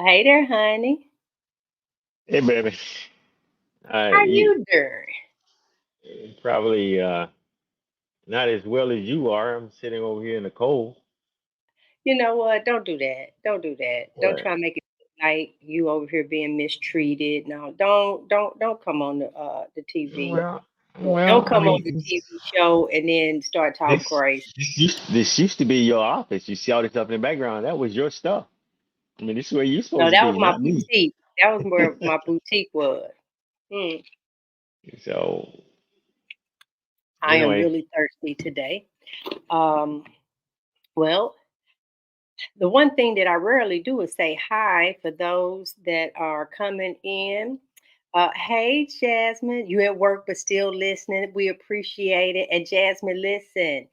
Hey there, honey. Hey, baby. How You you doing? probably not as well as you are. I'm sitting over here in the cold. You know what? Don't do that. Don't do that. Don't Well, try to make it like you over here being mistreated. No, don't come on the TV. well, Don't I come on mean, the TV show and then start talking this crazy. this used to be your office. You see all this stuff in the background. That was your stuff. I mean, this is where you're No, supposed to that was be, my not me. boutique. That was where my boutique was. Hmm. So I am anyway, really thirsty today. Um, well, the one thing that I rarely do is say hi for those that are coming in. Hey, Jasmine, you at work but still listening. We appreciate it. And Jasmine, listen,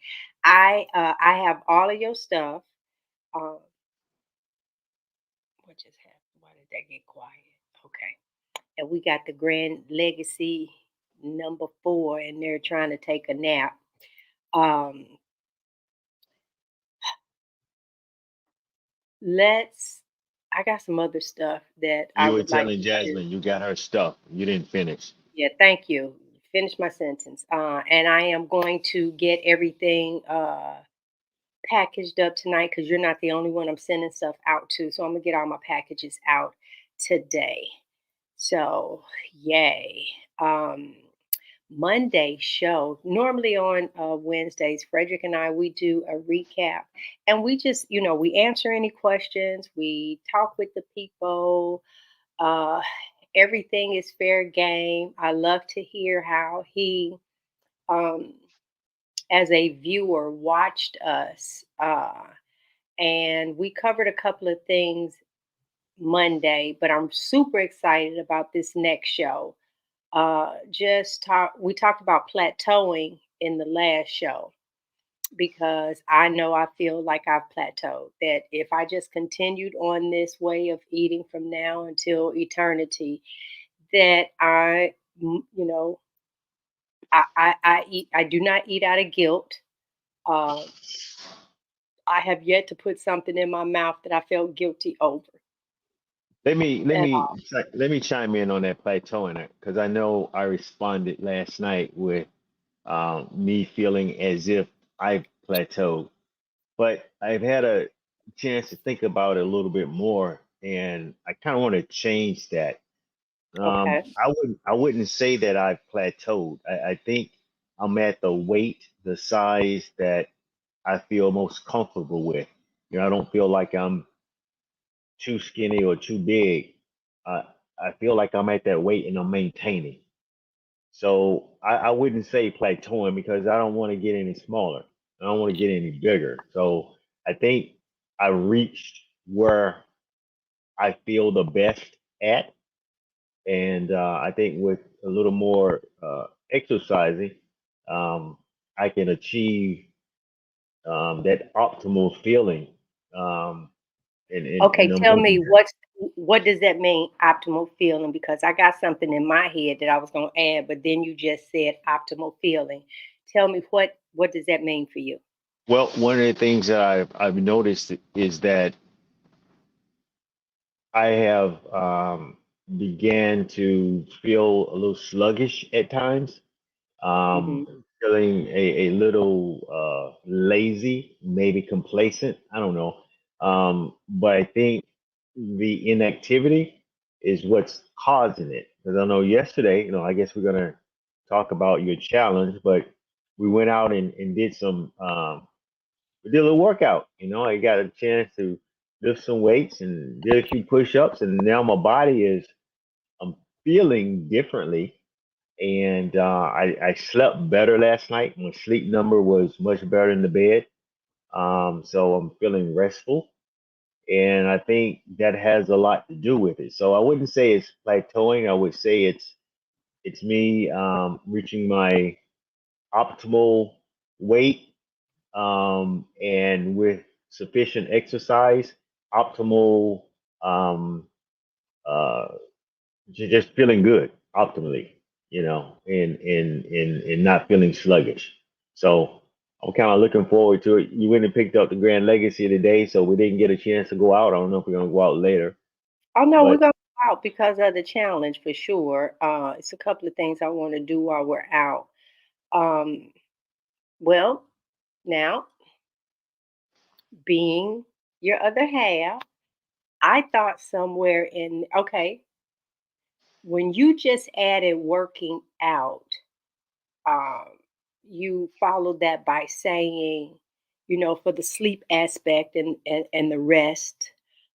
I have all of your stuff. Uh, what just happened? Why did that get quiet? Okay, and we got the Grand Legacy number 4, and they're trying to take a nap. Um, let's. I got some other stuff that I you were would like telling to. Jasmine you got her stuff. You didn't finish. Yeah, thank you. Finish my sentence. And I am going to get everything packaged up tonight because you're not the only one I'm sending stuff out to. So I'm gonna get all my packages out today. So yay. Um, Monday show. Normally on Wednesdays, Frederick and I we do a recap, and we just we answer any questions. We talk with the people. Uh, Everything is fair game. I love to hear how he, um, as a viewer, watched us. And we covered a couple of things Monday, but I'm super excited about this next show. We talked about plateauing in the last show because I know I feel like I've plateaued. That if I just continued on this way of eating from now until eternity, that you know, I eat. I do not eat out of guilt. Uh, I have yet to put something in my mouth that I felt guilty over Let me let at me all. let me chime in on that plateauing it because I know I responded last night with me feeling as if I've plateaued. But I've had a chance to think about it a little bit more, and I kind of want to change that. Okay. I wouldn't say that I've plateaued. I think I'm at the weight, the size that I feel most comfortable with. I don't feel like I'm too skinny or too big. Uh, I feel like I'm at that weight and I'm maintaining. So I wouldn't say plateauing because I don't want to get any smaller. I don't want to get any bigger. So I think I reached where I feel the best at. And I think with a little more exercising, um, I can achieve that optimal feeling. Um, and Okay. I'm Tell going to me what does that mean? Optimal feeling, because I got something in my head that I was going to add, but then you just said optimal feeling. Tell me what does that mean for you? well, one of the things that I've noticed is that I have began to feel a little sluggish at times, Hmm. feeling a little lazy, maybe complacent. I don't know. But I think the inactivity is what's causing it. Because I know yesterday, I guess we're going to talk about your challenge, but we went out and did we did a little workout. I got a chance to lift some weights and did a few push-ups, and now my body is I'm feeling differently. And I slept better last night. My sleep number was much better in the bed. So I'm feeling restful, and I think that has a lot to do with it. So I wouldn't say it's plateauing. I would say it's me reaching my optimal weight, and with sufficient exercise, optimal, um, uh, just feeling good optimally, and not feeling sluggish. So I'm kind of looking forward to it. You went and picked up the Grand Legacy today, so we didn't get a chance to go out. I don't know if we're gonna go out later. Oh no, we're But gonna go out because of the challenge for sure. It's a couple of things I want to do while we're out. Um, well, now being your other half, I thought somewhere in okay, when you just added working out, um, you followed that by saying, for the sleep aspect and the rest,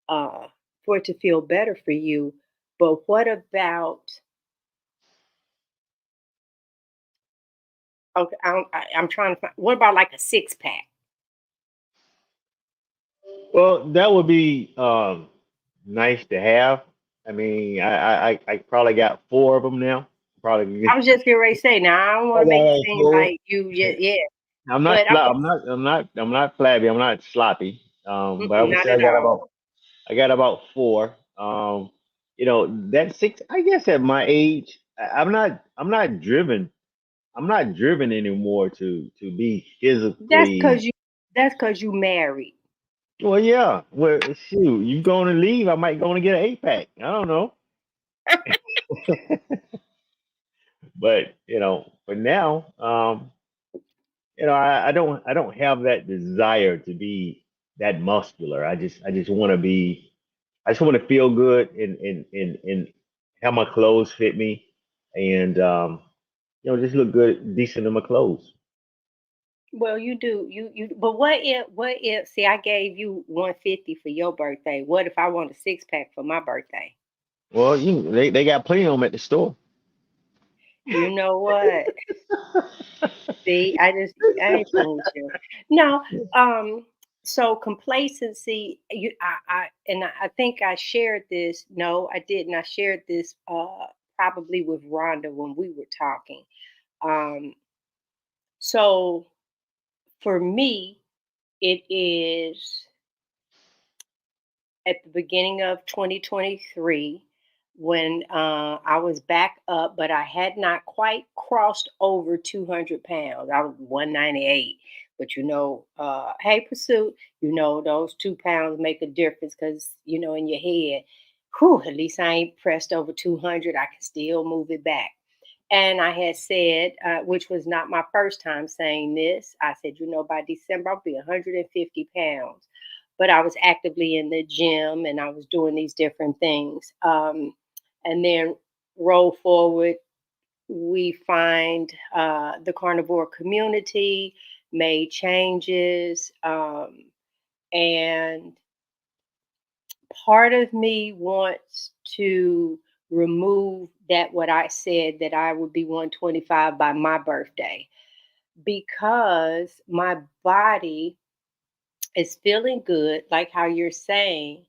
uh, for it to feel better for you. But what about okay, I'm trying to find what about like a six pack? well, that would be nice to have. I mean, I probably got four of them now. I Probably. was just getting ready to say, now I don't want I to make it got seem four. like you just yeah, I'm not but I want I'm not flabby. I'm not sloppy. But I would not say at all. I got about four. That six. I guess at my age, I'm not driven. I'm not driven anymore to be That's physically. cause you that's cause you married. Well, yeah. Well, shoot, you going to leave? I might going to get an eight pack. I don't know. But for now, I don't have that desire to be that muscular. I just want to be. I just want to feel good and have my clothes fit me, and just look good, decent in my clothes. Well, you do. You but what if see I gave you 150 for your birthday. What if I want a six pack for my birthday? Well, they got plenty of them at the store. You know what? See, I ain't fooling with you. No, so complacency, I think I shared this. No, I didn't. I shared this probably with Rhonda when we were talking. Um, so for me, it is at the beginning of 2023 when I was back up, but I had not quite crossed over 200 pounds. I was 198. But hey, Pursuit, those 2 pounds make a difference because, in your head, whew, at least I ain't pressed over 200. I can still move it back. And I had said, which was not my first time saying this, I said, by December, I'll be 150 pounds. But I was actively in the gym and I was doing these different things. And then roll forward, we find the carnivore community, made changes. And part of me wants to remove that what I said that I would be 125 by my birthday because my body is feeling good, like how you're saying,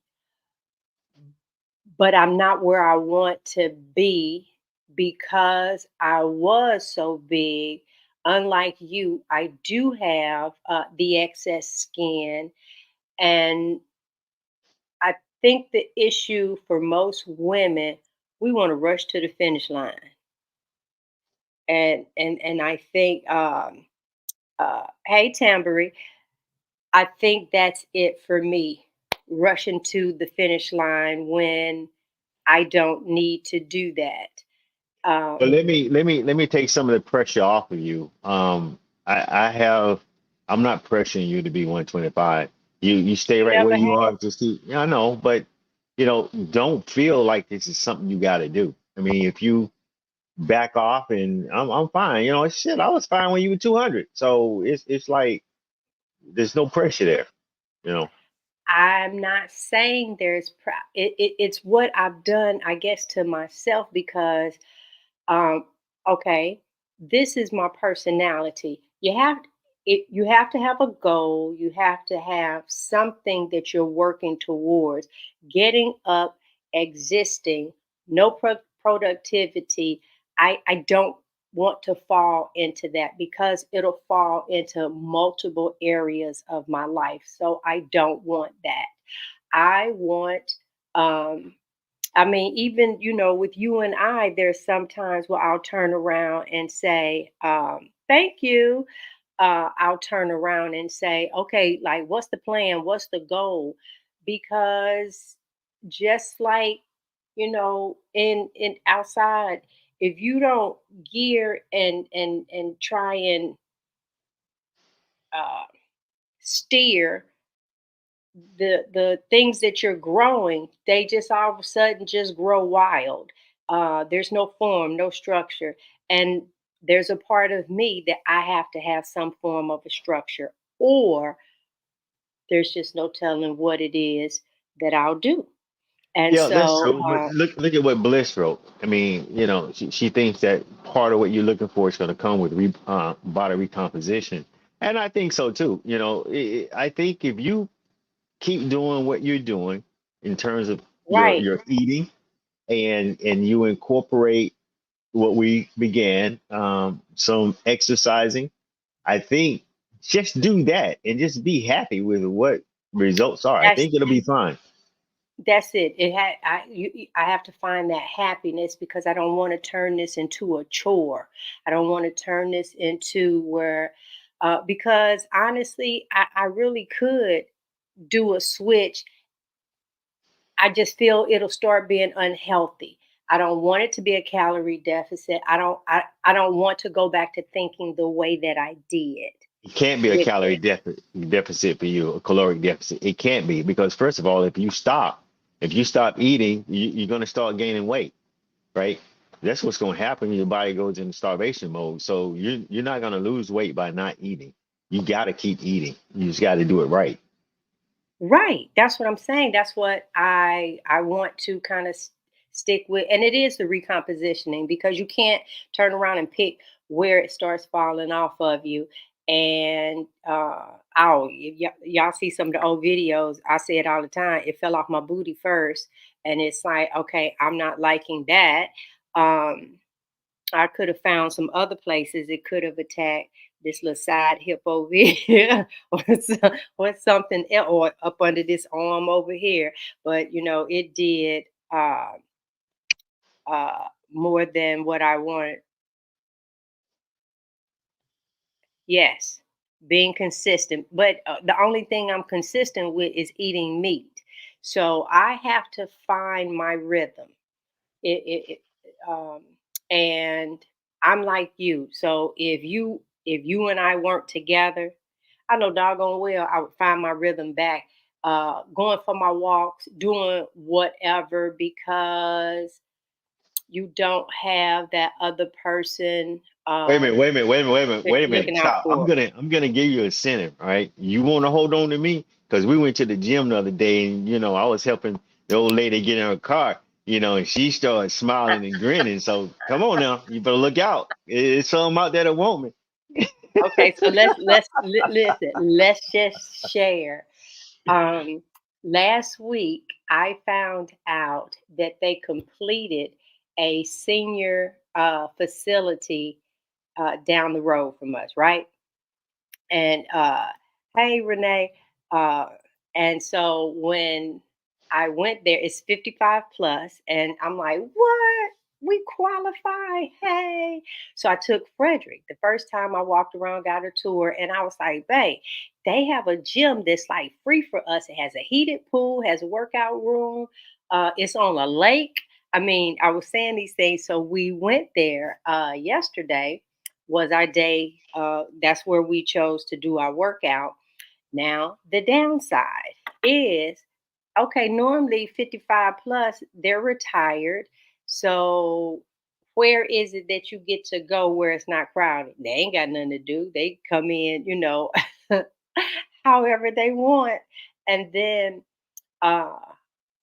but I'm not where I want to be because I was so big. Unlike you, I do have the excess skin, and I think the issue for most women, we want to rush to the finish line, and I think, hey Tambury, I think that's it for me, rushing to the finish line when I don't need to do that. But Um, let me take some of the pressure off of you. I have I'm not pressuring you to be 125. You stay you right where never you have. are. Just yeah, I know, but don't feel like this is something you got to do. I mean, if you back off and I'm fine. Shit, I was fine when you were 200. So it's like there's no pressure there. You know. I'm not saying it's what I've done, I guess, to myself because um, okay, this is my personality. You have to have a goal. You have to have something that you're working towards. Getting up, existing, no productivity. I don't want to fall into that because it'll fall into multiple areas of my life. So I don't want that. I want um I mean, even, with you and I, there's sometimes where I'll turn around and say, thank you. I'll turn around and say, okay, like, what's the plan? What's the goal? Because just like, in outside, if you don't gear and try and uh, steer the things that you're growing, they just all of a sudden just grow wild. There's no form, no structure, and there's a part of me that I have to have some form of a structure, or there's just no telling what it is that I'll do. And Yeah, that's so, true. But look at what Bliss wrote. I mean, she thinks that part of what you're looking for is going to come with body recomposition, and I think so too. I think if you keep doing what you're doing in terms of your right, your eating, and you incorporate what we began, some exercising, I think just do that and just be happy with what results are. I that's think it'll be fine. That's it. I have to find that happiness because I don't want to turn this into a chore. I don't want to turn this into where, because honestly, I really could do a switch. I just feel it'll start being unhealthy. I don't want it to be a calorie deficit. I don't want to go back to thinking the way that I did It can't be a with calorie it. deficit for you, a caloric deficit. It can't be because first of all, if you stop eating, you're going to start gaining weight, right? That's what's going to happen when your body goes into starvation mode. So you're not going to lose weight by not eating. You got to keep eating. You just got to do it right. Right. That's what I'm saying. That's what I want to kind of stick with, and it is the recompositioning because you can't turn around and pick where it starts falling off of you. And y'all see some of the old videos. I say it all the time. It fell off my booty first, and it's like, okay, I'm not liking that. Um, I could have found some other places it could have attacked this little side hip over here or something else, or up under this arm over here. But it did more than what I wanted. Yes, being consistent. But the only thing I'm consistent with is eating meat. So I have to find my rhythm. It and I'm like you. So if you and I weren't together, I know doggone well I would find my rhythm back, going for my walks, doing whatever, because you don't have that other person Wait a minute, wait a minute, wait a minute, wait a minute, wait a minute. looking out Stop. I'm for. gonna I'm gonna give you a incentive, all right? You wanna hold on to me? Because we went to the gym the other day and I was helping the old lady get in her car, and she started smiling and grinning. So come on now, you better look out. It's something out there that want me. Okay, so listen. Let's just share. Um, Last week, I found out that they completed a senior facility down the road from us, right? And hey, Renee. Uh, and so when I went there, it's 55 plus, and I'm like, what? We qualify? Hey. So I took Frederick. The first time I walked around, got a tour, and I was like, babe, they have a gym that's like free for us. It has a heated pool, has a workout room, it's on a lake. I mean, I was saying these things. So we went there yesterday was our day. That's where we chose to do our workout. Now, the downside is okay, normally 55 plus, they're retired. So, where is it that you get to go where it's not crowded? They ain't got nothing to do. They come in, however they want. And then uh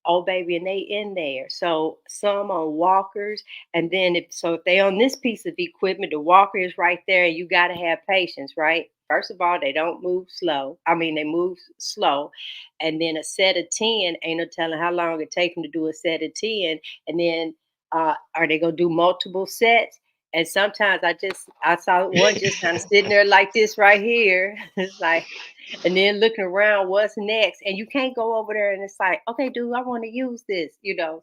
oh baby, and they in there. So some on walkers, and then if they on this piece of equipment, the walker is right there, and you got to have patience, right? First of all, they don't move slow. I mean, they move slow, and then a set of 10 ain't no telling how long it take them to do a set of 10, and then are they gonna do multiple sets? And sometimes I saw one just kind of sitting there like this right here. It's like, and then looking around what's next, and you can't go over there and it's like, okay dude, I want to use this.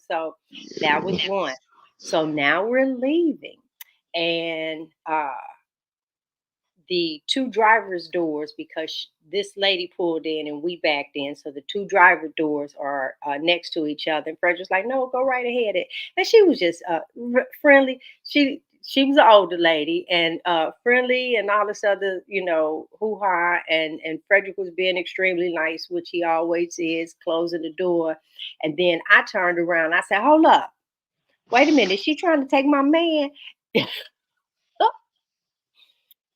So that was one. So now we're leaving, and the two driver's doors, because this lady pulled in and we backed in, so the two driver doors are next to each other. And Fred was like, "No, go right ahead." And she was just friendly. She was an older lady and friendly and all this other, hoo ha. And Frederick was being extremely nice, which he always is, closing the door. And then I turned around. I said, "Hold up, wait a minute, is she trying to take my man?"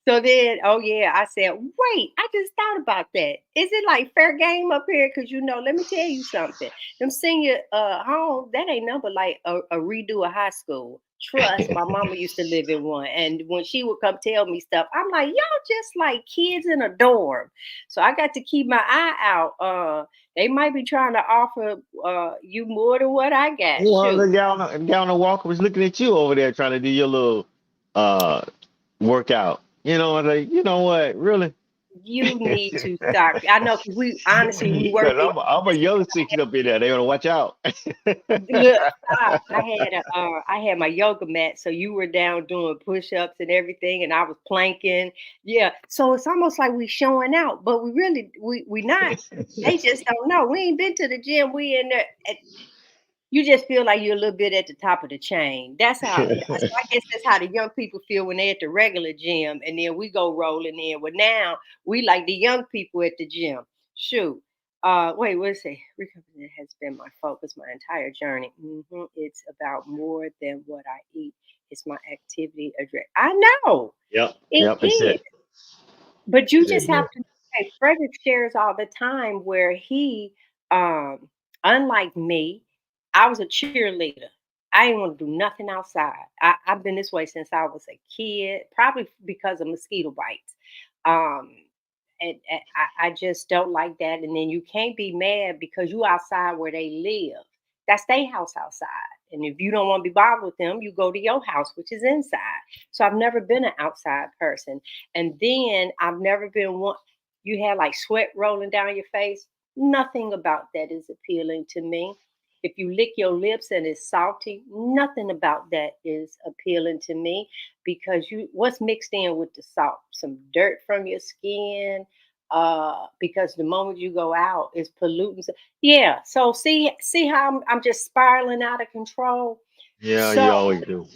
So then, oh yeah, I said, "Wait, I just thought about that. Is it like fair game up here? Because let me tell you something. Them senior homes, that ain't nothing but like a redo of high school. Trust, my mama used to live in one, and when she would come tell me stuff, I'm like, y'all just like kids in a dorm. So I got to keep my eye out. They might be trying to offer you more than what I got. Well, Shoot. the guy on the walker was looking at you over there trying to do your little uh workout. I was like, you know what, really? You need to stop. I know, because we honestly we Because worked the I'm a young six up in there. They gonna watch out. Look, stop. I had my yoga mat, so you were down doing push-ups and everything, and I was planking. Yeah, so it's almost like we showing out, but we not. They just don't know. We ain't been to the gym. We in there. You just feel like you're a little bit at the top of the chain. That's how. So I guess that's how the young people feel when they're at the regular gym, and then we go rolling in. Well, now we like the young people at the gym. Shoot. Wait, what is it? Recomposition has been my focus my entire journey. It's about more than what I eat. It's my activity address. I know Yep, it yep, it's is, it. but you It's it, just have man. to. Hey, Frederick shares all the time where he, um, unlike me, I was a cheerleader. I didn't want to do nothing outside. I've been this way since I was a kid, probably because of mosquito bites. Um, and I just don't like that. And then you can't be mad because you outside where they live. That's their house outside. And if you don't want to be bothered with them, you go to your house, which is inside. So I've never been an outside person. And then I've never been one, you had like sweat rolling down your face. Nothing about that is appealing to me. If you lick your lips and it's salty, nothing about that is appealing to me, because you what's mixed in with the salt? Some dirt from your skin. Because the moment you go out, it's pollutants. Yeah. So see how I'm just spiraling out of control. Yeah, So you always do.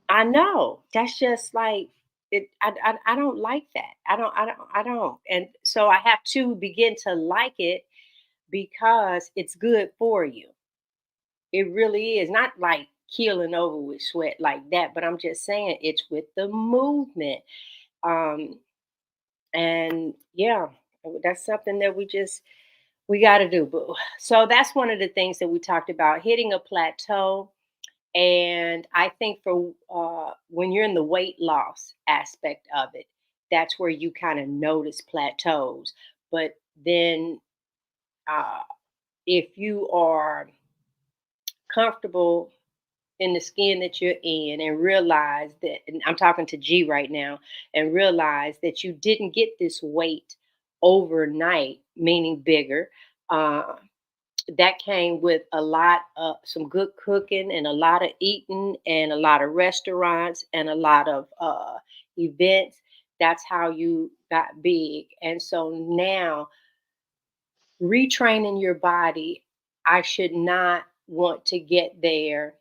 I know that's just like it. I don't like that. I don't. And so I have to begin to like it because it's good for you. It really is not like keeling over with sweat like that, but I'm just saying it's with the movement. Um, and yeah, that's something that we got to do. Boo. So that's one of the things that we talked about, hitting a plateau. And I think for when you're in the weight loss aspect of it, that's where you kind of notice plateaus. But then uh, if you are comfortable in the skin that you're in and realize that, and I'm talking to G right now, and realize that you didn't get this weight overnight, meaning bigger. Uh, that came with a lot of some good cooking and a lot of eating and a lot of restaurants and a lot of events. That's how you got big. And so now retraining your body, I should not want to get there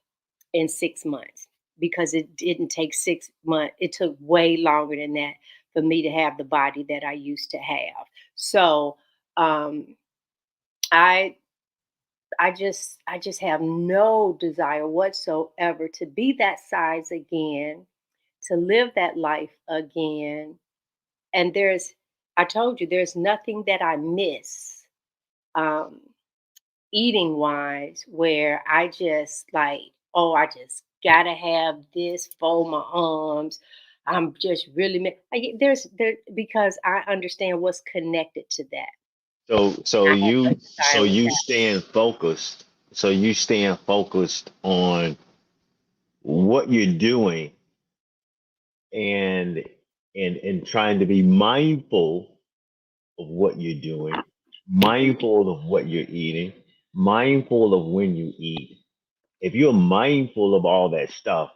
in 6 months, because it didn't take 6 months. It took way longer than that for me to have the body that I used to have. So um, I I just have no desire whatsoever to be that size again, to live that life again. And I told you, there's nothing that I miss. Um, Eating wise, where I just like, oh, I just gotta have this, fold my arms. I'm just really there's there because I understand what's connected to that. So so I have no you desire so with you that. staying focused. So you staying focused on what you're doing and and trying to be mindful of what you're doing, mindful of what you're eating, mindful of when you eat. If you're mindful of all that stuff,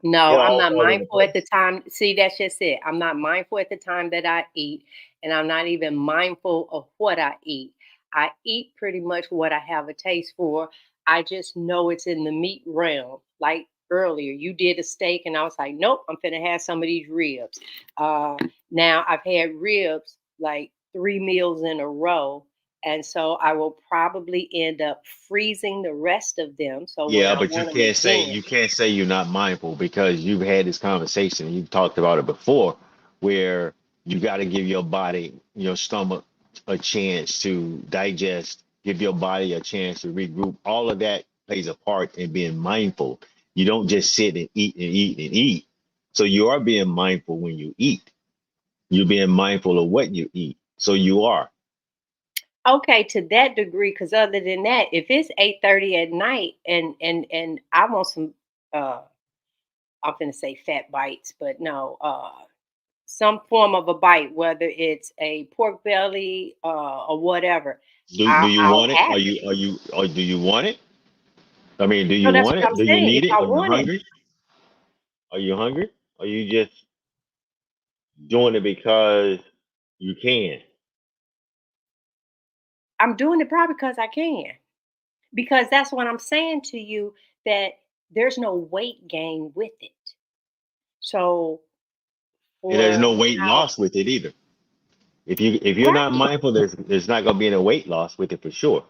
No, It I'm all not falls into mindful at the place. time. See, that's just it. I'm not mindful at the time that I eat, and I'm not even mindful of what I eat. I eat pretty much what I have a taste for. I just know it's in the meat realm. Like earlier, you did a steak, and I was like, nope, I'm finna have some of these ribs. Uh, Now I've had ribs like 3 meals in a row, and so I will probably end up freezing the rest of them. So when Yeah, I but want them again, you can't say you're not mindful because you've had this conversation. You've talked about it before, where you got to give your body, your stomach, a chance to digest, give your body a chance to regroup. All of that plays a part in being mindful. You don't just sit and eat and eat and eat. So you are being mindful when you eat. You're being mindful of what you eat. So you are. okay, to that degree, because other than that, if it's 8:30 at night and I want some, uh, I'm gonna say fat bites, but no, some form of a bite, whether it's a pork belly or whatever, Do you I'll want it? have it. Or do you want it? I mean, do No, you that's want what it? I'm Do you saying. If need it? I Are you want it, hungry? Are you hungry? Are you just doing it because you can? I'm doing it probably because I can. Because that's what I'm saying to you, that there's no weight gain with it. So And there's for no weight how loss with it either. If you're not right, mindful, there's not gonna be any weight loss with it for sure.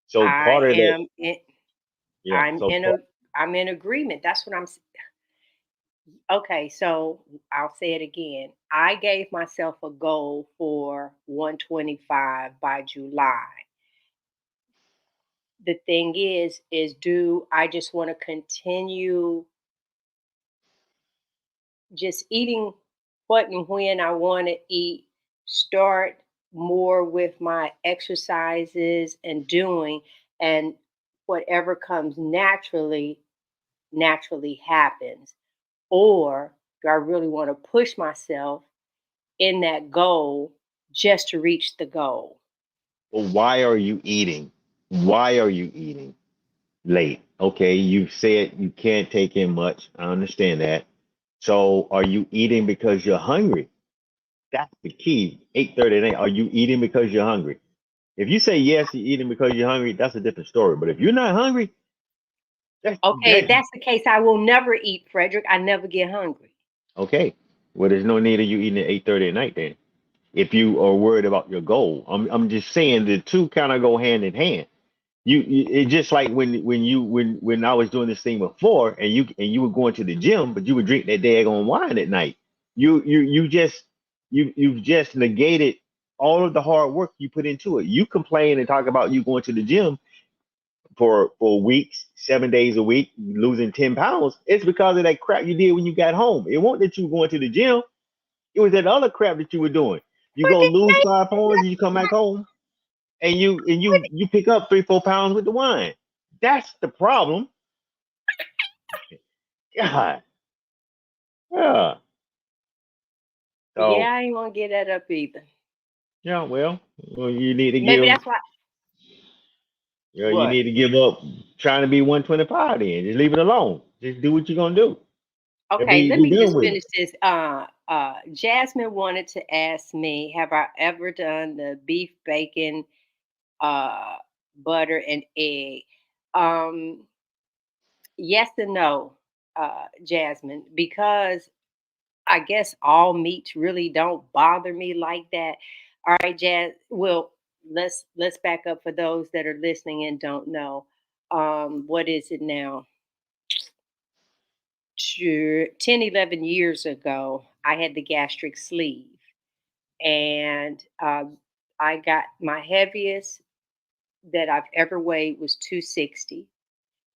So I part of that, am in, yeah. I'm So in a I'm in agreement. That's what okay, so I'll say it again. I gave myself a goal for 125 by July. The thing is do I just want to continue just eating what and when I want to eat, start more with my exercises and doing, and whatever comes naturally happens? Or do I really want to push myself in that goal just to reach the goal? well, why are you eating? Why are you eating late? Okay, you said you can't take in much. I understand that. So are you eating because you're hungry? That's the key. 8:30 at night. Are you eating because you're hungry? If you say yes, you're eating because you're hungry, that's a different story. But if you're not hungry, Okay, if that that's the case, I will never eat, Frederick. I never get hungry. okay. Well, there's no need of you eating at 8:30 at night then. If you are worried about your goal, I'm just saying the two kind of go hand in hand. You it's just like when I was doing this thing before, and you were going to the gym, but you would drink that daggone wine at night. You just you've just negated all of the hard work you put into it. You complain and talk about you going to the gym for weeks, 7 days a week, losing 10 pounds. It's because of that crap you did when you got home. It wasn't that you were going to the gym. It was that other crap that you were doing. You What go did lose they 5 pounds, and you come back home, and you pick up 3 4 pounds with the wine. That's the problem. God, yeah. Yeah, So I ain't gonna get that up either. yeah, well, you need to Maybe give, that's why. you What? need to give up trying to be 125. Then just leave it alone. Just do what you're gonna do and Okay, let be me done just with it. finish this. Jasmine wanted to ask me, have I ever done the beef bacon, uh, butter and egg? Um, yes and no, Jasmine, because I guess all meats really don't bother me like that. All right, Jazz. Well, let's back up for those that are listening and don't know. What is it now? Sure, 10, 11 years ago, I had the gastric sleeve, and I got my heaviest that I've ever weighed was 260,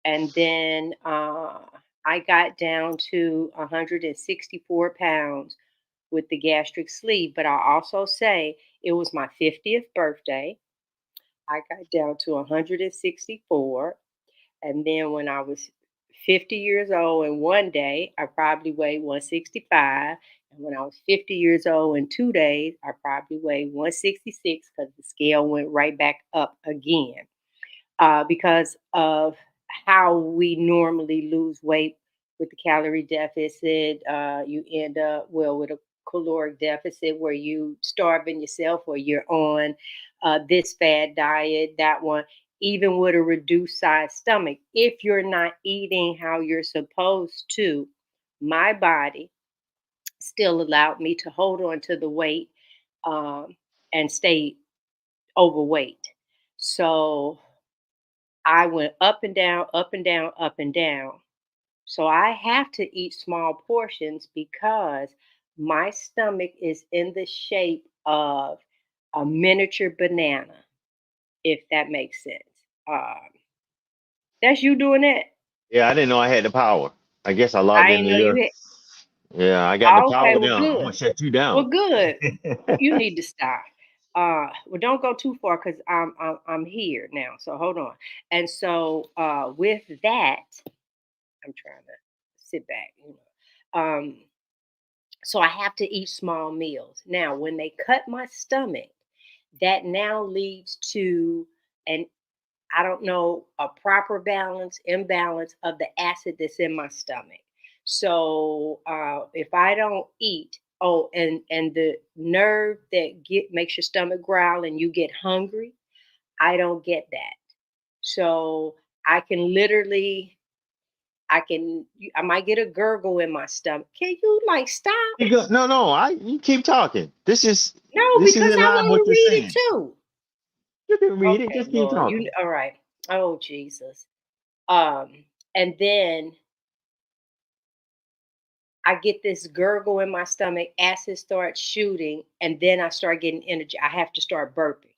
and then I got down to 164 pounds with the gastric sleeve. But I also say it was my 50th birthday. I got down to 164. And then when I was 50 years old and one day, I probably weighed 165. And when I was 50 years old in 2 days, I probably weighed 166 because the scale went right back up again because of how we normally lose weight with the calorie deficit. You end up, well, with a caloric deficit where you starving yourself or you're on this fad diet, that one. Even with a reduced size stomach, if you're not eating how you're supposed to, my body still allowed me to hold on to the weight um, and stay overweight. So I went up and down, up and down, up and down. So I have to eat small portions because my stomach is in the shape of a miniature banana, if that makes sense. Um, that's you doing that. Yeah, I didn't know I had the power. I guess I logged I didn't into know you your. had. Yeah, I got the Oh, okay, power well, now. I'm gonna good. shut you Well, down. good. You need to stop. Well, don't go too far because I'm here now. So hold on. And so with that, I'm trying to sit back. So I have to eat small meals. Now, when they cut my stomach, that now leads to an I don't know a proper balance, imbalance of the acid that's in my stomach. So if I don't eat, oh, and the nerve that get makes your stomach growl and you get hungry, I don't get that. So I can literally, I might get a gurgle in my stomach. Can you like stop? No, no, you keep talking. No, This is because in I line with want what to you're read it saying. too. You can read it. Okay, Just keep Lord, you talking. all right? Oh Jesus. And then I get this gurgle in my stomach, acid starts shooting, and then I start getting energy. I have to start burping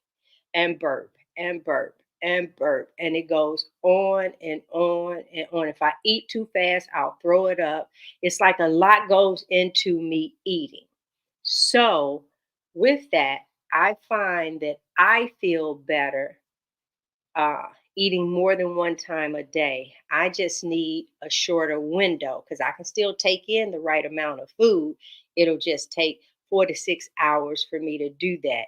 and burp and burp and burp. And it goes on and on and on. If I eat too fast, I'll throw it up. It's like a lot goes into me eating. So, with that, I find that I feel better uh, eating more than one time a day. I just need a shorter window because I can still take in the right amount of food. It'll just take 4 to 6 hours for me to do that.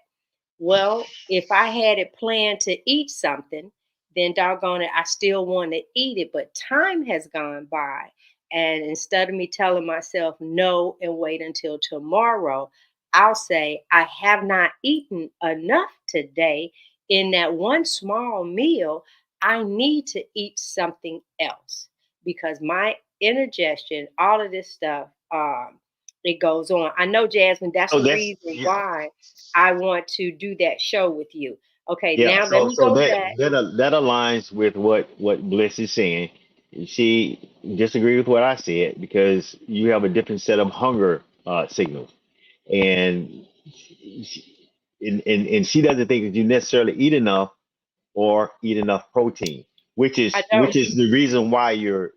Well, if I had it planned to eat something, then doggone it, I still want to eat it. But time has gone by. And instead of me telling myself no and wait until tomorrow, I'll say, I have not eaten enough today. In that one small meal, I need to eat something else because my indigestion, all of this stuff, it goes on. I know, Jasmine, that's Oh, the that's reason yeah, why I want to do that show with you. Okay, yeah. now let me So go that back. that aligns with what Bliss is saying. She disagreed with what I said because you have a different set of hunger signals, and and she doesn't think that you necessarily eat enough or eat enough protein, I which don't. is the reason why you're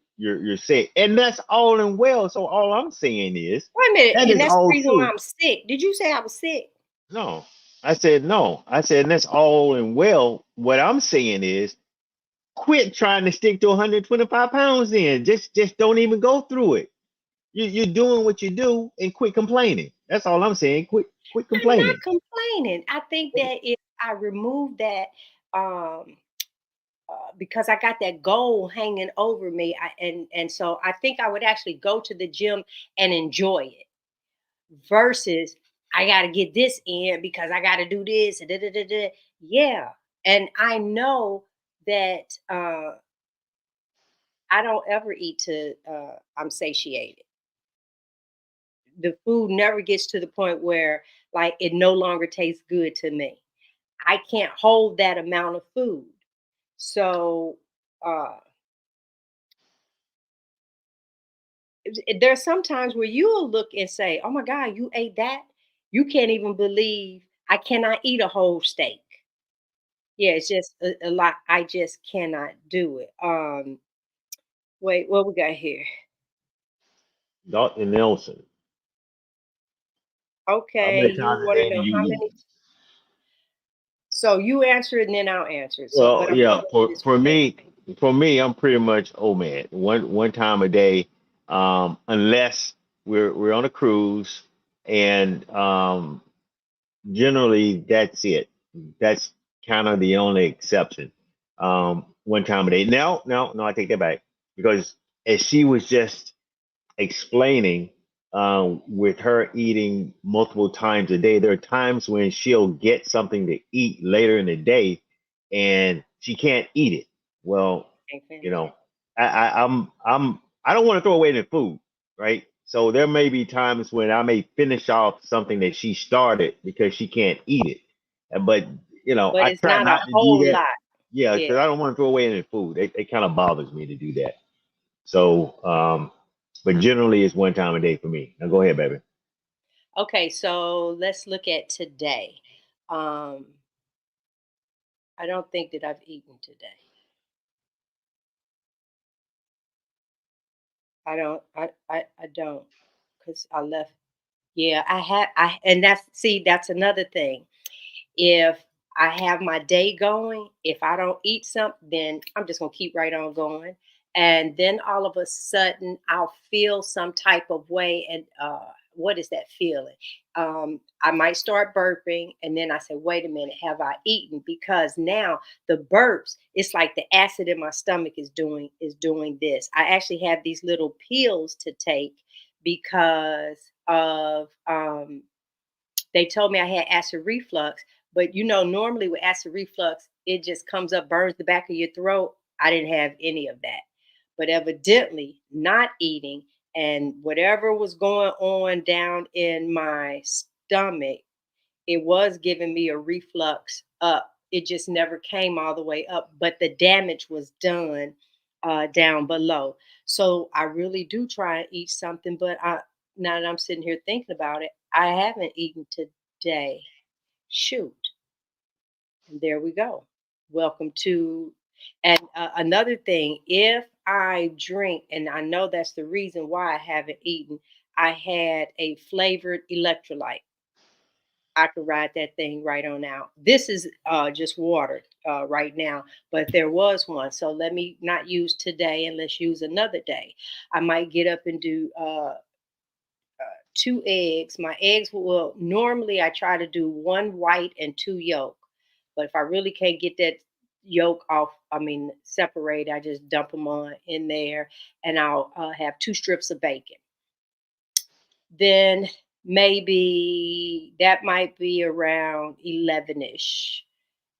sick, and that's all and well. So all I'm saying is Wait a minute, that and is that's the all reason why true. I'm sick. Did you say I was sick? No, I said no. I said that's all and well. What I'm saying is quit trying to stick to 125 pounds. Then just don't even go through it. You're doing what you do and quit complaining. That's all I'm saying. Quit I'm not complaining. complaining. I think that if I remove that, um, because I got that goal hanging over me, and so I think I would actually go to the gym and enjoy it versus I got to get this in because I got to do this. Da, da, da, da. Yeah, and I know that I don't ever eat to I'm satiated. The food never gets to the point where like it no longer tastes good to me. I can't hold that amount of food. So uh there's sometimes where you'll look and say, "Oh my God, you ate that?" You can't even believe I cannot eat a whole steak. Yeah, it's just a lot. I just cannot do it. Wait, what we got here? Dr. Nelson, how Okay, many you times a want to day do know you how eat? many? So you answer it and then I'll answer it. So, Well, but I'm gonna yeah, go this for way. me, I'm pretty much OMAD. One time a day, unless we're on a cruise, and generally that's it. That's kind of the only exception. one time a day. No, I take that back because as she was just explaining, with her eating multiple times a day, there are times when she'll get something to eat later in the day, and she can't eat it. Well, Can't you finish. know, I don't want to throw away the food, right? So there may be times when I may finish off something that she started because she can't eat it, but But I it's try not a not to do whole that. lot. Yeah, Yeah. because I don't want to throw away any food. It kind of bothers me to do that. So, but generally it's one time a day for me. Now go ahead, baby. Okay, so let's look at today. Um, I don't think that I've eaten today. I don't, because I left. Yeah, I had I and that's see, that's another thing. If I have my day going, if I don't eat something, then I'm just gonna keep right on going. And then all of a sudden I'll feel some type of way. And what is that feeling? I might start burping and then I say, wait a minute, have I eaten? Because now the burps, it's like the acid in my stomach is doing this. I actually have these little pills to take because of they told me I had acid reflux, but normally with acid reflux, it just comes up, burns the back of your throat. I didn't have any of that. But evidently, not eating and whatever was going on down in my stomach, it was giving me a reflux up. It just never came all the way up, but the damage was done down below. So I really do try and eat something, but now that I'm sitting here thinking about it, I haven't eaten today. Shoot. And there we go. Welcome to, and another thing, if I drink, and I know that's the reason why I haven't eaten, I had a flavored electrolyte. I could ride that thing right on out. This is just water right now, but there was one. So let me not use today and let's use another day. I might get up and do two eggs. My eggs will normally I try to do one white and two yolk. But if I really can't get that yolk off, I mean separate, I just dump them on in there, and I'll have two strips of bacon. Then maybe that might be around 11ish,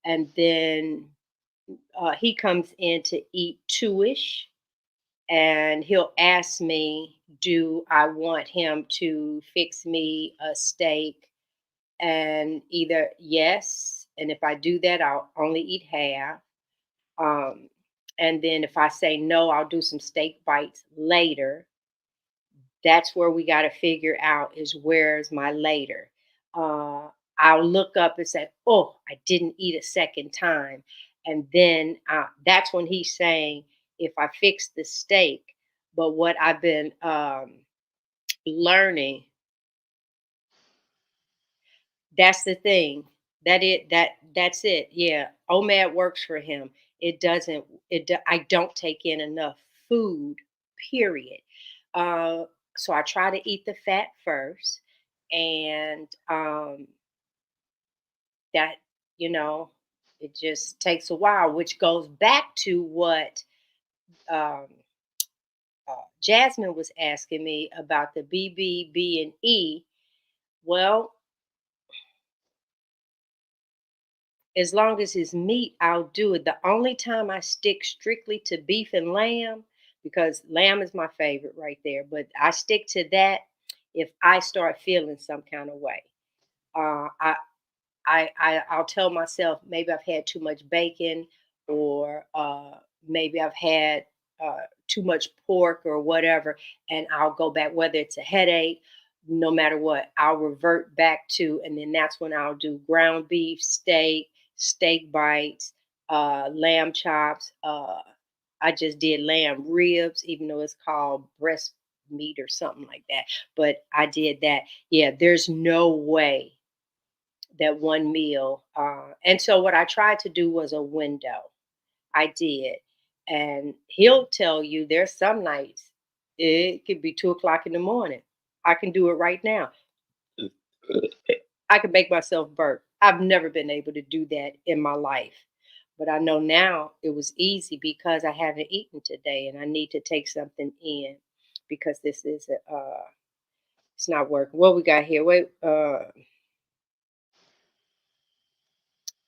and then he comes in to eat 2ish, and he'll ask me, do I want him to fix me a steak? And either yes, and if I do that, I'll only eat half. Um, and then if I say no, I'll do some steak bites later. That's where we got to figure out is where's my later. Uh, I'll look up and say, oh, I didn't eat a second time. And then that's when he's saying, if I fix the steak. But what I've been learning, that's the thing. That's it. Yeah. OMAD works for him. It doesn't, I don't take in enough food, period. Uh, so I try to eat the fat first, and that you know it just takes a while, which goes back to what um, Jasmine was asking me about the BBB and E. Well, as long as it's meat, I'll do it. The only time I stick strictly to beef and lamb, because lamb is my favorite right there, but I stick to that if I start feeling some kind of way. Uh, I, I'll tell myself maybe I've had too much bacon, or maybe I've had too much pork or whatever, and I'll go back. Whether it's a headache, no matter what, I'll revert back to, and then that's when I'll do ground beef, steak, steak bites, lamb chops. I just did lamb ribs, even though it's called breast meat or something like that. But I did that. Yeah, there's no way that one meal. And so what I tried to do was a window. I did. And he'll tell you there's some nights it could be 2 o'clock in the morning. I can do it right now. I can make myself burp. I've never been able to do that in my life. But I know now it was easy because I haven't eaten today and I need to take something in because this is it's not working. What we got here? Wait,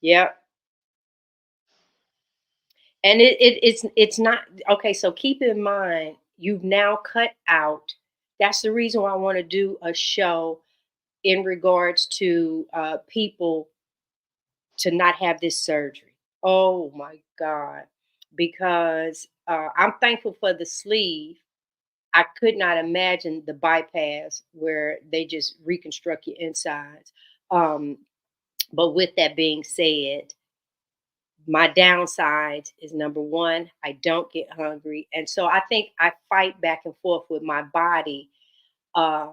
yeah. And it's not okay. So keep in mind, you've now cut out. That's the reason why I want to do a show in regards to people to not have this surgery. Oh my God. Because I'm thankful for the sleeve. I could not imagine the bypass where they just reconstruct your insides. Um, but with that being said, my downside is number one, I don't get hungry. And so I think I fight back and forth with my body, uh,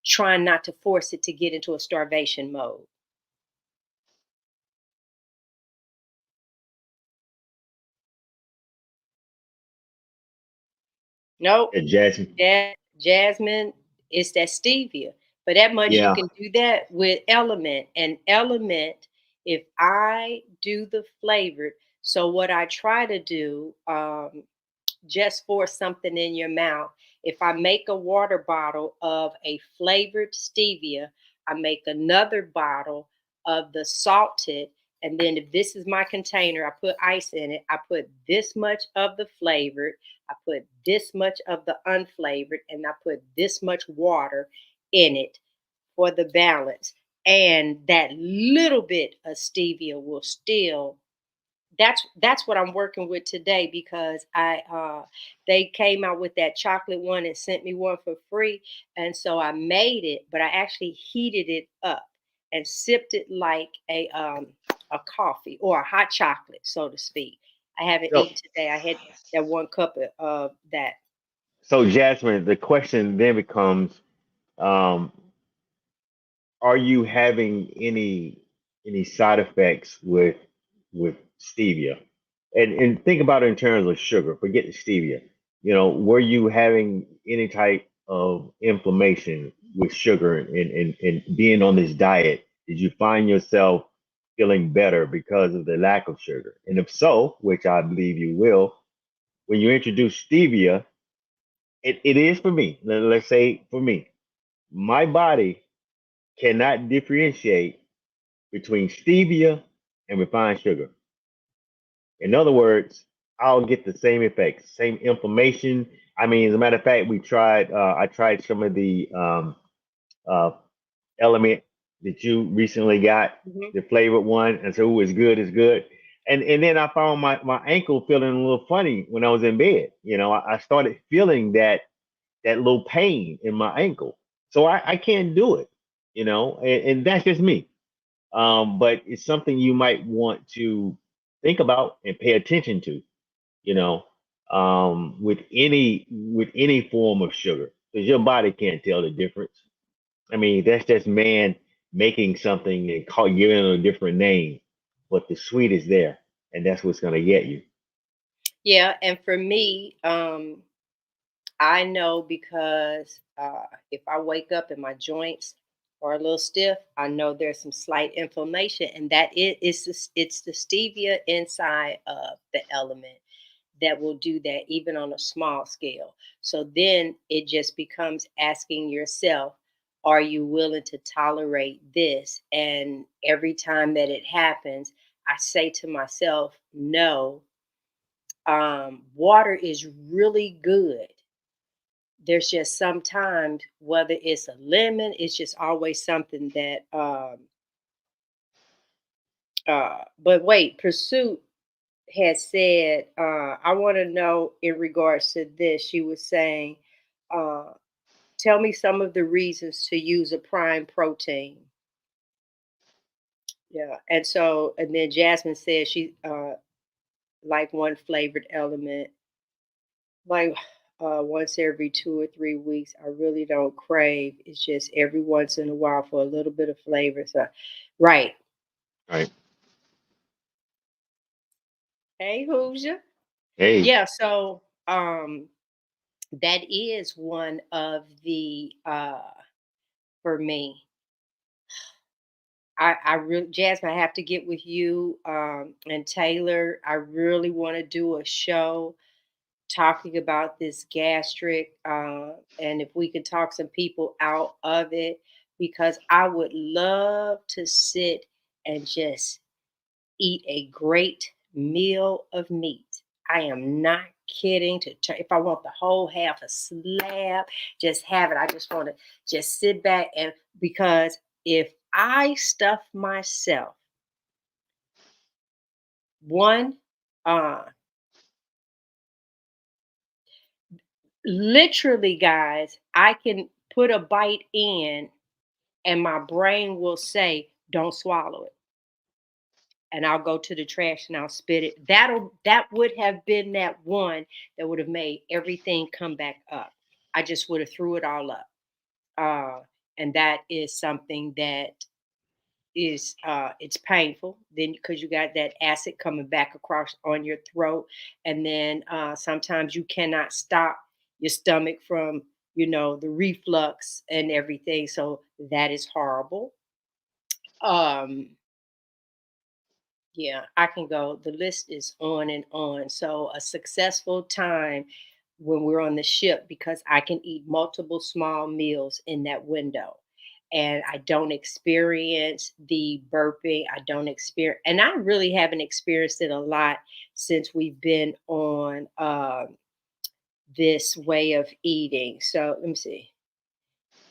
trying not to force it to get into a starvation mode. Nope. And Jasmine. That jasmine is that stevia. But that much you Yeah. can do that with element. And element, if I do the flavored, so what I try to do, just for something in your mouth. If I make a water bottle of a flavored stevia, I make another bottle of the salted. And then if this is my container, I put ice in it. I put this much of the flavored, I put this much of the unflavored, and I put this much water in it for the balance. And that little bit of stevia will still that's what I'm working with today because I they came out with that chocolate one and sent me one for free, and so I made it, but I actually heated it up and sipped it like a coffee or a hot chocolate, so to speak. I haven't So, eaten today. I had that one cup of that. so Jasmine, the question then becomes, um, are you having any side effects with stevia? And think about it in terms of sugar. Forget the stevia. Were you having any type of inflammation with sugar and being on this diet? Did you find yourself feeling better because of the lack of sugar? And if so, which I believe you will, when you introduce stevia, it is for me. Let's say for me, my body cannot differentiate between stevia and refined sugar. In other words, I'll get the same effects, same inflammation. I mean, as a matter of fact, I tried some of the uh, element that you recently got, Mhm. the flavored one, and so it's good, it's good. And then I found my ankle feeling a little funny when I was in bed. I started feeling that little pain in my ankle. So I can't do it, and that's just me. But it's something you might want to think about and pay attention to, you know, with any form of sugar, because your body can't tell the difference. I mean, that's just man making something and giving it a different name, but the sweet is there, and that's what's gonna get you. Yeah, and for me, I know because if I wake up and my joints are a little stiff, I know there's some slight inflammation, and it's the stevia inside of the element that will do that, even on a small scale. So then it just becomes asking yourself, are you willing to tolerate this? And every time that it happens, I say to myself, no. Water is really good. There's just sometimes, whether it's a lemon, it's just always something that but wait, Pursuit had said, I want to know in regards to this. She was saying, uh, tell me some of the reasons to use a prime protein. Yeah. And then Jasmine said she like one flavored element, like once every 2 or 3 weeks. I really don't crave. It's just every once in a while for a little bit of flavor. So, right. Right. Hey, Hooja. Hey, Yeah. So, that is one of the for me. I really, Jasmine, I have to get with you and Taylor. I really want to do a show talking about this gastric, and if we could talk some people out of it, because I would love to sit and just eat a great meal of meat. I am not kidding. If I want the whole half a slab, just have it. I just want to just sit back and because if I stuff myself, one, uh, literally, guys, I can put a bite in, and my brain will say, "Don't swallow it." And I'll go to the trash and I'll spit it. That would have been that one that would have made everything come back up. I just would have threw it all up. Uh, and that is something that is it's painful then because you got that acid coming back across on your throat, and then sometimes you cannot stop your stomach from the reflux and everything, so that is horrible. um Yeah, I can go. The list is on and on. So, a successful time when we're on the ship because I can eat multiple small meals in that window. And I don't experience the burping. I don't experience, and I really haven't experienced it a lot since we've been on this way of eating. So, let me see.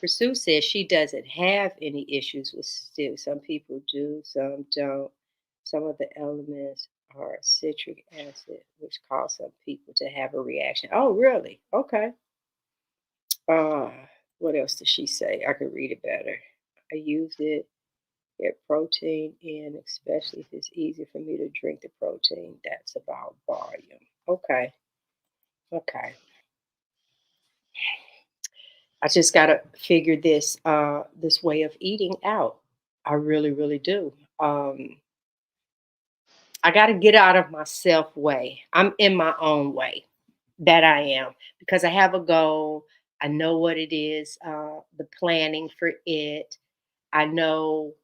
Pursue says she doesn't have any issues with stew. Some people do, some don't. Some of the elements are citric acid, which cause some people to have a reaction. Oh, really? Okay. Uh, what else does she say? I could read it better. I use it, get protein in, especially if it's easy for me to drink the protein. That's about volume. Okay. Okay. I just gotta figure this way of eating out. I really, really do. I gotta get out of my self way. I'm in my own way. That I am because I have a goal. I know what it is, the planning for it. I know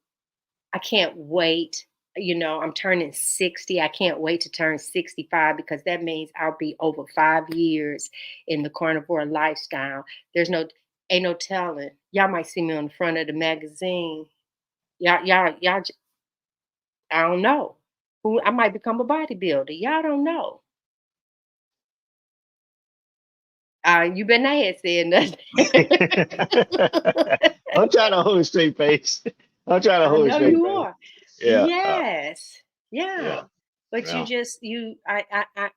I can't wait. I'm turning 60. I can't wait to turn 65 because that means I'll be over 5 years in the carnivore lifestyle. There's no ain't no telling. Y'all might see me on the front of the magazine. I don't know. Who I might become a bodybuilder. Y'all don't know. You better not have said nothing. I'm trying to hold a straight face. I'm trying to I hold a know straight you face. are. Yeah, Yes. yeah, Yeah. But you yeah. just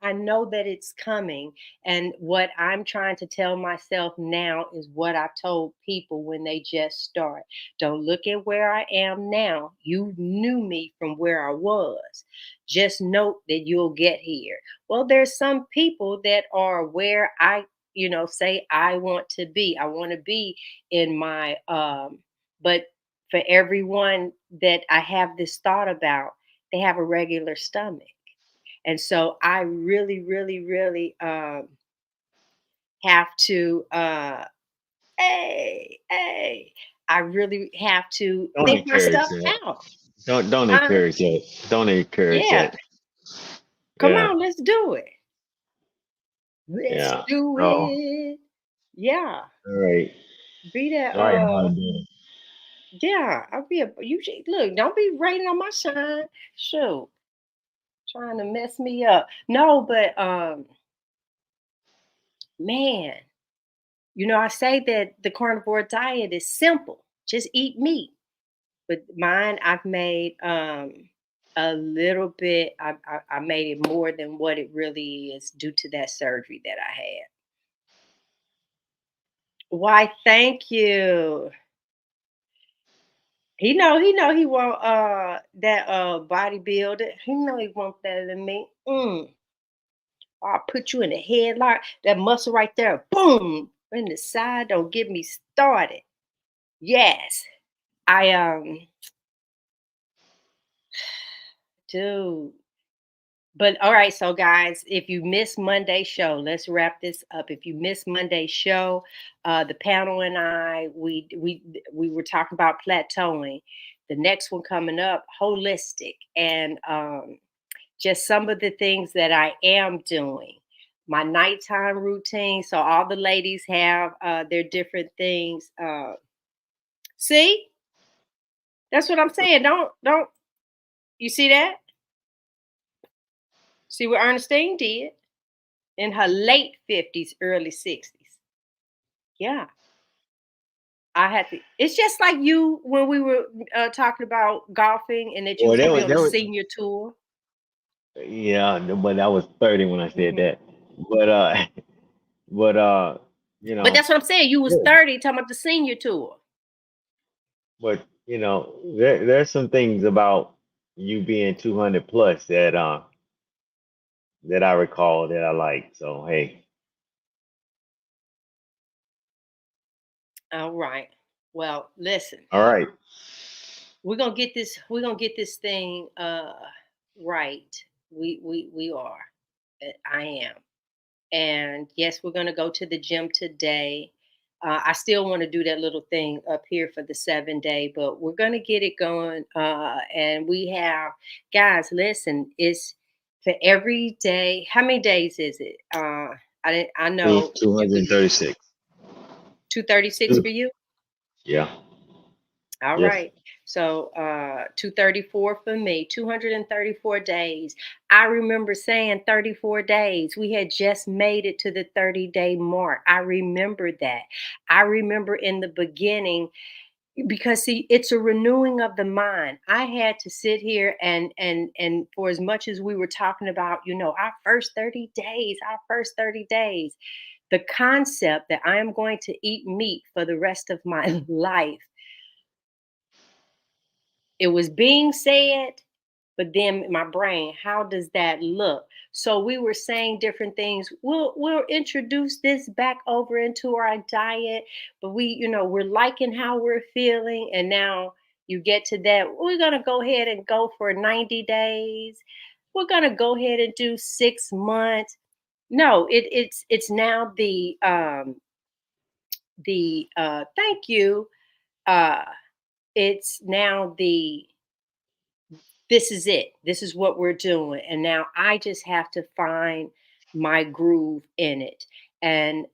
I know that it's coming. And what I'm trying to tell myself now is what I told people when they just start. Don't look at where I am now. You knew me from where I was. Just note that you'll get here. Well, there's some people that are where I say I want to be. I want to be in my but for everyone that I have this thought about, they have a regular stomach. And so I really, really, really have to hey, I really have to Don't think my encourage stuff that. out. Don't Huh? encourage that. Don't encourage Yeah. that. Come Yeah, on, let's do it. Let's yeah. do Oh, it. Yeah. all right. Be that All right, bodybuilder. yeah, I'll be a you should- look, don't be raining on my shine. Shoot. Trying to mess me up. No, but man, I say that the carnivore diet is simple. Just eat meat. But mine, I've made a little bit. I made it more than what it really is due to that surgery that I had. Why? Thank you. He want that bodybuilder. He know he want that in me. I'll put you in a headlock. That muscle right there, boom, in the side. Don't get me started. Yes, I do. But all right, so guys, if you missed Monday's show, let's wrap this up. If you missed Monday's show, the panel and I, we were talking about plateauing. the next one coming up, holistic, and just some of the things that I am doing. My nighttime routine. So all the ladies have their different things. See, that's what I'm saying. Don't you see that? See what Ernestine did in her late 50s, early 60s. Yeah. I had to. It's just like you when we were talking about golfing and that you Well, was that gonna be was on the that was senior tour. yeah, but I was 30 when I said Hmm. that. But but you But know, that's what I'm saying. You was yeah, 30 talking about the senior tour. but there's some things about you being 200 plus that I recall that I like. So hey, All right. Well, listen. all right. We're gonna get this thing right. We are. I am. And yes, we're gonna go to the gym today. I still want to do that little thing up here for the 7 day, but we're gonna get it going. And we have guys, listen, it's for every day. How many days is it? I know you could 236. 236 for you. Yeah. All Yes. right. So 234 for me, 234 days. I remember saying 34 days. We had just made it to the 30-day mark. I remember that. I remember in the beginning because see it's a renewing of the mind. I had to sit here and for as much as we were talking about, our first 30 days, our first 30 days, the concept that I am going to eat meat for the rest of my life, it was being said, but then my brain, how does that look? So we were saying different things. We'll introduce this back over into our diet, but we're liking how we're feeling, and now you get to that. We're gonna go ahead and go for 90 days. We're gonna go ahead and do 6 months. No, it's now the thank you. Uh it's now the this is it. This is what we're doing. And now I just have to find my groove in it and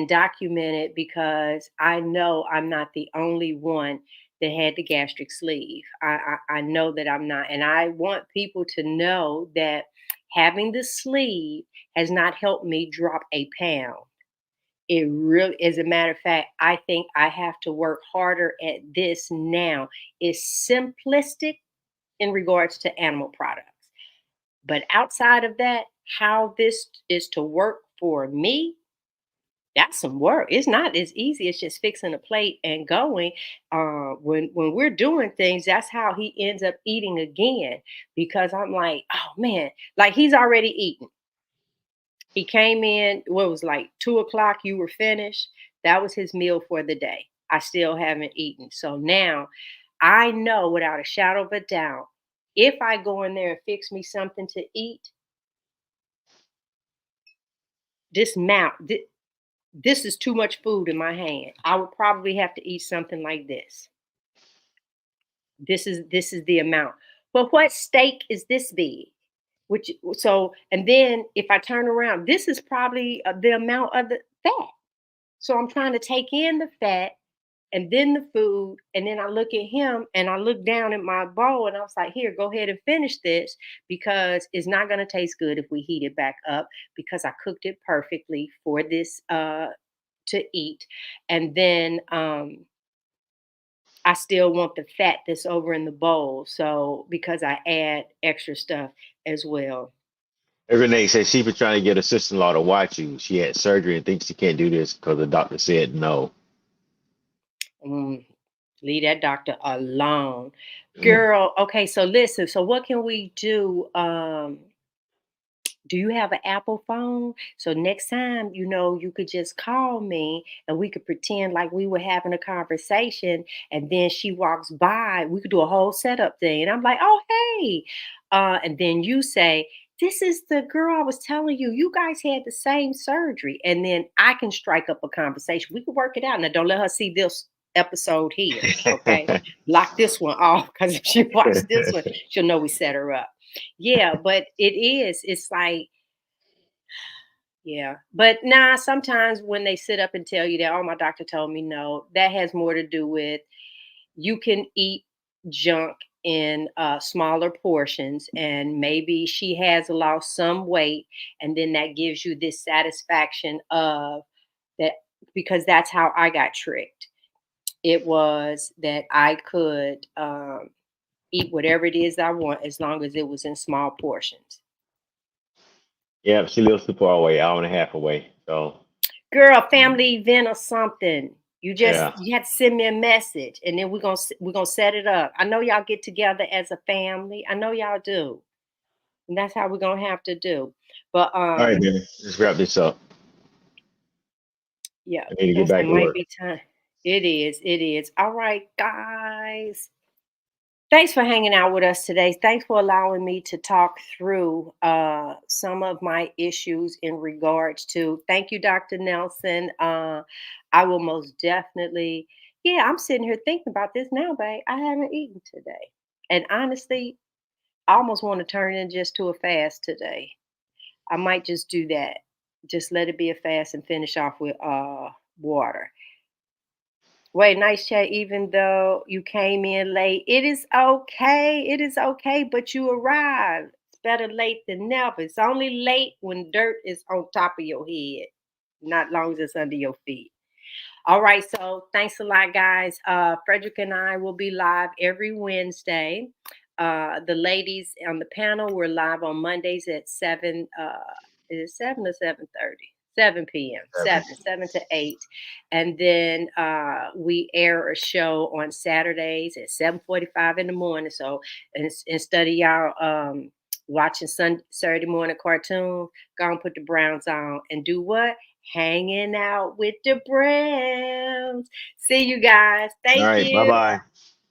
document it because I know I'm not the only one that had the gastric sleeve. I know that I'm not. And I want people to know that having the sleeve has not helped me drop a pound. It really, as a matter of fact, I think I have to work harder at this now. It's simplistic in regards to animal products. But outside of that, how this is to work for me, that's some work. It's not as easy as just fixing a plate and going. When we're doing things, that's how he ends up eating again. Because I'm like, oh man, like he's already eaten. He came in, what was like 2 o'clock, you were finished. That was his meal for the day. I still haven't eaten. So now I know without a shadow of a doubt, if I go in there and fix me something to eat, this mount, this is too much food in my hand. I would probably have to eat something like this. This is the amount. But what steak is this big? Which so and then if I turn around, this is probably the amount of the fat. So I'm trying to take in the fat and then the food. And then I look at him and I look down at my bowl and I was like, here, go ahead and finish this because it's not going to taste good if we heat it back up because I cooked it perfectly for this to eat. And then I still want the fat that's over in the bowl. So because I add extra stuff as well. Renee said she been trying to get her sister-in-law to watch you. She had surgery and thinks she can't do this because the doctor said no. Mm, leave that doctor alone. Mm. Girl, okay, so listen, so what can we do? Do you have an Apple phone? So next time, you could just call me and we could pretend like we were having a conversation. And then she walks by. We could do a whole setup thing. And I'm like, oh, hey. And then you say, this is the girl I was telling you. You guys had the same surgery. And then I can strike up a conversation. We could work it out. Now, don't let her see this. episode here. Okay. Block this one off because if she watched this one, she'll know we set her up. Yeah, but it's like, yeah. But nah, sometimes when they sit up and tell you that, oh, my doctor told me no, that has more to do with you can eat junk in smaller portions, and maybe she has lost some weight, and then that gives you this satisfaction of that, because that's how I got tricked. It was that I could eat whatever it is I want as long as it was in small portions. Yeah, she lives too far away, hour and a half away. So Girl, family event or something. yeah. You had to send me a message, and then we're gonna set it up. I know y'all get together as a family. I know y'all do, and that's how we're gonna have to do. But All right, then. Let's wrap this up. yeah, I need to get it back to might work. be time. It is. It is. All right, guys. Thanks for hanging out with us today. Thanks for allowing me to talk through some of my issues in regards to. Thank you, Dr. Nelson. I will most definitely. Yeah, I'm sitting here thinking about this now, babe. I haven't eaten today, and honestly, I almost want to turn in just to a fast today. I might just do that. Just let it be a fast and finish off with water. Wait, nice chat. Even though you came in late, it is okay. It is okay, but you arrived. It's better late than never. It's only late when dirt is on top of your head, not long as it's under your feet. All right, so thanks a lot, guys. Frederick and I will be live every Wednesday. The ladies on the panel, we're live on Mondays at 7. Is it 7 or 7:30? 7 p.m. 7 to 8. And then we air a show on Saturdays at 7:45 in the morning. So instead of y'all watching Saturday morning cartoon, go and put the Browns on and do what? Hanging out with the Browns. See you guys. All Thank right. Bye you. bye.